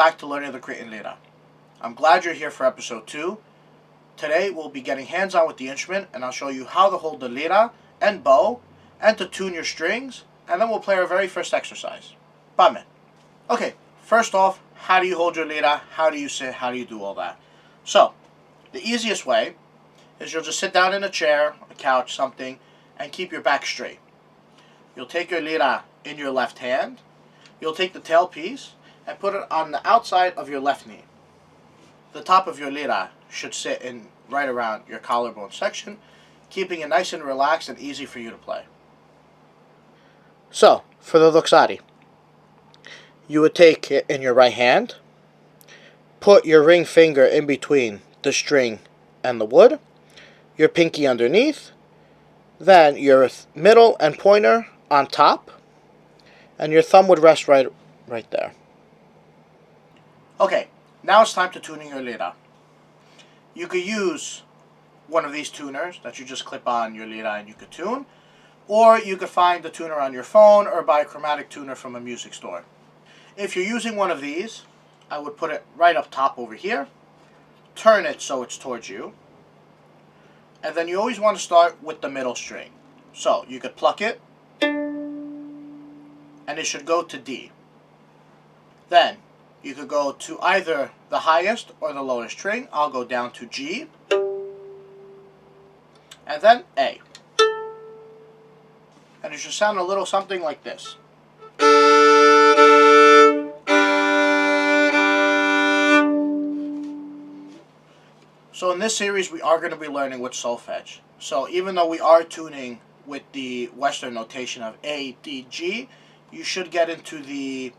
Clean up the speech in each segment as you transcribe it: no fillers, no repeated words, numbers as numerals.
back to Learning the Cretan Lyra. I'm glad you're here for episode 2. Today we'll be getting hands-on with the instrument, and I'll show you how to hold the lyra and bow and to tune your strings, and then we'll play our very first exercise. Bame. Okay, first off, how do you hold your lyra? How do you sit? How do you do all that? So, the easiest way is you'll just sit down in a chair, a couch, something, and keep your back straight. You'll take your lyra in your left hand. You'll take the tailpiece and put it on the outside of your left knee. The top of your lyra should sit in right around your collarbone section, keeping it nice and relaxed and easy for you to play. So, for the luxari, you would take it in your right hand, put your ring finger in between the string and the wood, your pinky underneath, then your middle and pointer on top, and your thumb would rest right there. Okay, now it's time to tuning your lyra. You could use one of these tuners that you just clip on your lyra and you could tune, or you could find the tuner on your phone or buy a chromatic tuner from a music store. If you're using one of these, I would put it right up top over here, turn it so it's towards you, and then you always want to start with the middle string. So you could pluck it, and it should go to D. Then you could go to either the highest or the lowest string. I'll go down to G, and then A. And it should sound a little something like this. So in this series we are going to be learning with solfege. So even though we are tuning with the Western notation of A, D, G, you should get into the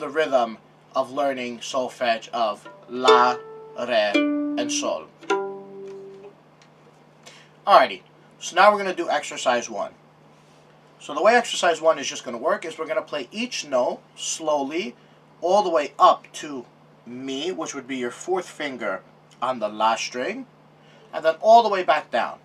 rhythm of learning solfege of La, Re, and Sol. Alrighty, so now we're going to do exercise 1. So the way exercise 1 is just going to work is we're going to play each note slowly all the way up to Mi, which would be your 4th finger on the La string, and then all the way back down.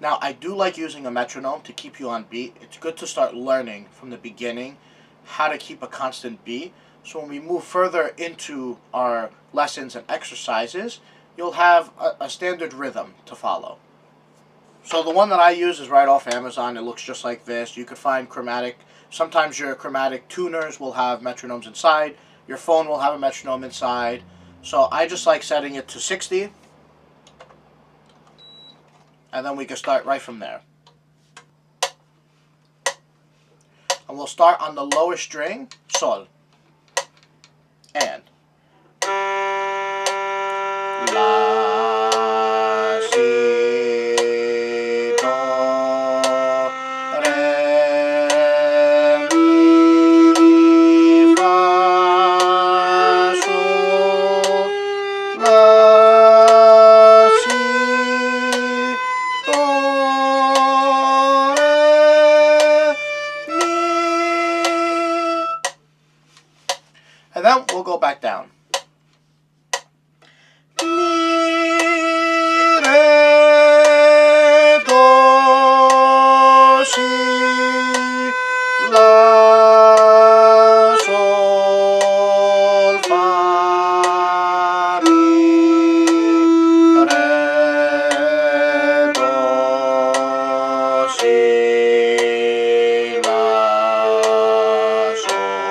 Now, I do like using a metronome to keep you on beat. It's good to start learning from the beginning how to keep a constant beat. So when we move further into our lessons and exercises, you'll have a standard rhythm to follow. So the one that I use is right off Amazon. It looks just like this. You could find chromatic. Sometimes your chromatic tuners will have metronomes inside. Your phone will have a metronome inside. So I just like setting it to 60. And then we can start right from there. And we'll start on the lowest string, Sol. And La, Si, Do, Re, Mi, Fa, Sol, La, Si, Do, Re, Mi. And then we'll go back down. Mi, re, do, si, la, sol, fa, mi, re, do, si, la, sol.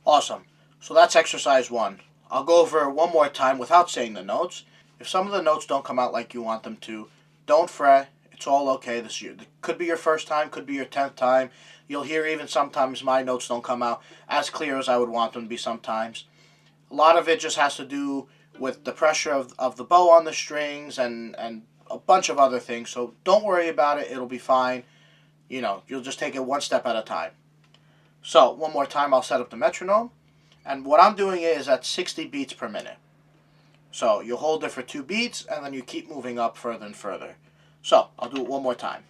Awesome. So that's exercise 1. I'll go over one more time without saying the notes. If some of the notes don't come out like you want them to, don't fret. It's all okay. This year could be your first time, could be your 10th time. You'll hear even sometimes my notes don't come out as clear as I would want them to be sometimes. A lot of it just has to do with the pressure of the bow on the strings and a bunch of other things. So don't worry about it. It'll be fine. You know, you'll just take it one step at a time. So one more time, I'll set up the metronome. And what I'm doing is at 60 beats per minute. So you hold it for 2 beats, and then you keep moving up further and further. So I'll do it one more time.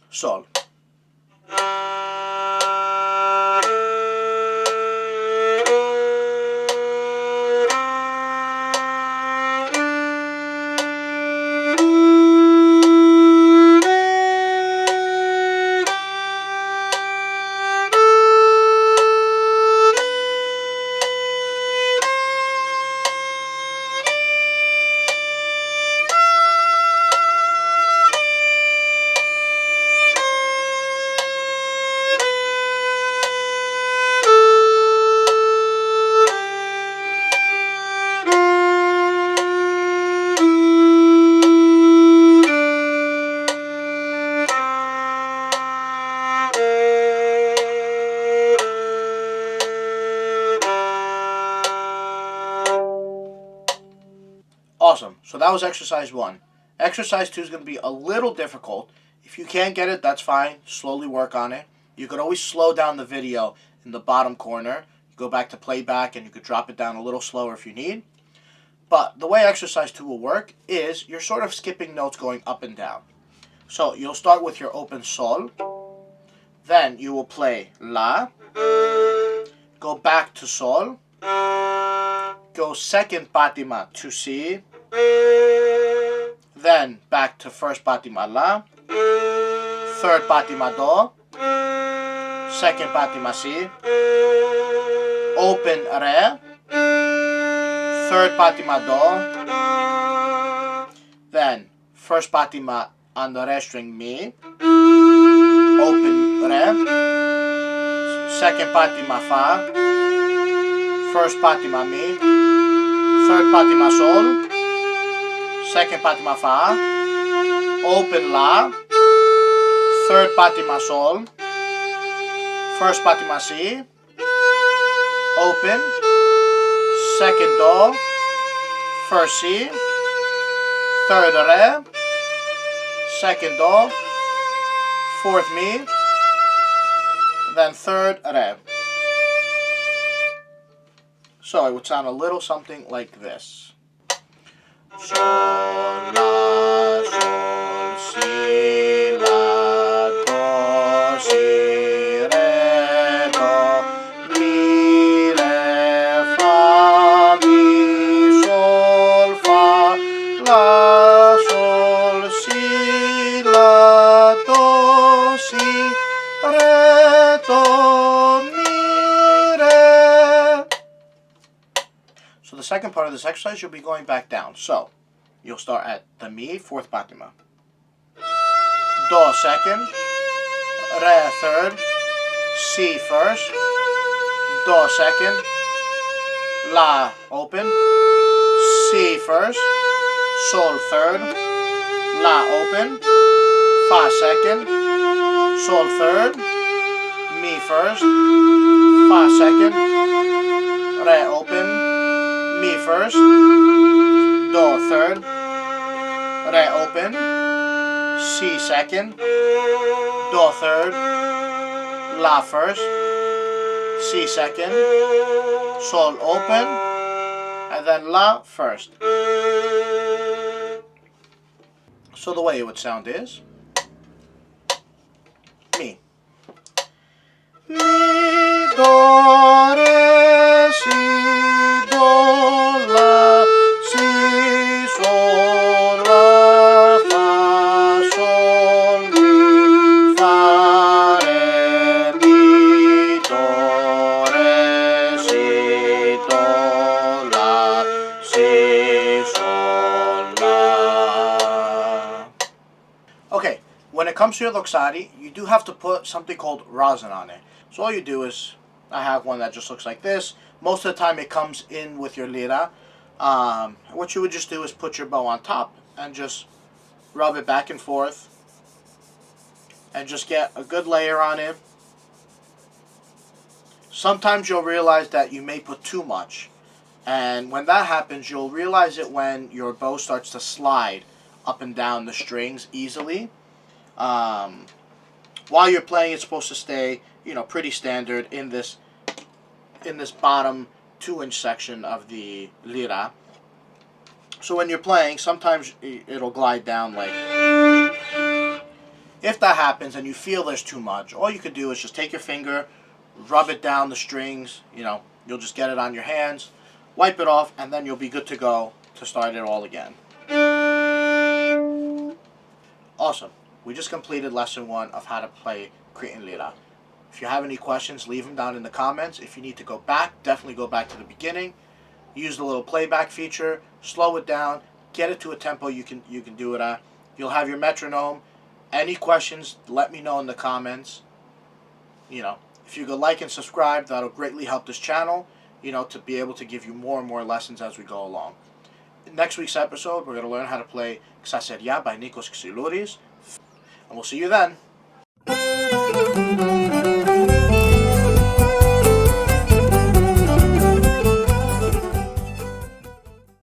Sol. Awesome. So that was exercise 1. Exercise 2 is going to be a little difficult. If you can't get it, that's fine. Slowly work on it. You could always slow down the video in the bottom corner. Go back to playback and you could drop it down a little slower if you need. But the way exercise 2 will work is you're sort of skipping notes going up and down. So you'll start with your open sol. Then you will play la. Go back to sol. Go second patima to si. Then back to first patima la. Third patima do. Second patima si. Open re. Third patima do. Then first patima on the re string mi. Open re. Second patima fa. First patima mi. Third patima sol. Second patima fa. Open la. Third patima sol. First patima si. Open. Second do. First si. Third re. Second do. Fourth mi. Then third re. So it would sound a little something like this. Sol, la, sol, si, la, do, si, re, do, mi, re, fa, mi, sol, fa, la, sol, si, la, do, si, re, do, mi, re. So the second part of this exercise, you'll be going back down. So you'll start at the mi, fourth patima. Do second. Re third. Si first. Do second. La open. Si first. Sol third. La open. Fa second. Sol third. Mi first. Fa second. Re open. Mi first. Do third. Re open. Si second. Do third. La first. Si second. Sol open. And then La first. So the way it would sound is Mi. Mi, do, re, si, do, la, si, sol, la, fa, sol, mi, fa, re, mi, do, re, si, do, la, si, sol, la. Okay, when it comes to your loxari, you do have to put something called rosin on it. So all you do is, I have one that just looks like this. Most of the time it comes in with your lira. What you would just do is put your bow on top and just rub it back and forth. And just get a good layer on it. Sometimes you'll realize that you may put too much. And when that happens, you'll realize it when your bow starts to slide up and down the strings easily. While you're playing, it's supposed to stay, you know, pretty standard in this bottom 2-inch section of the lira. So when you're playing, sometimes it'll glide down like. If that happens and you feel there's too much, all you could do is just take your finger, rub it down the strings. You know, you'll just get it on your hands, wipe it off, and then you'll be good to go to start it all again. Awesome. We just completed lesson 1 of how to play Cretan Lyra. If you have any questions, leave them down in the comments. If you need to go back, definitely go back to the beginning. Use the little playback feature, slow it down, get it to a tempo you can do it at. You'll have your metronome. Any questions, let me know in the comments. You know, if you could like and subscribe, that'll greatly help this channel, you know, to be able to give you more and more lessons as we go along. In next week's episode, we're going to learn how to play Xaseria by Nikos Xylouris. And we'll see you then.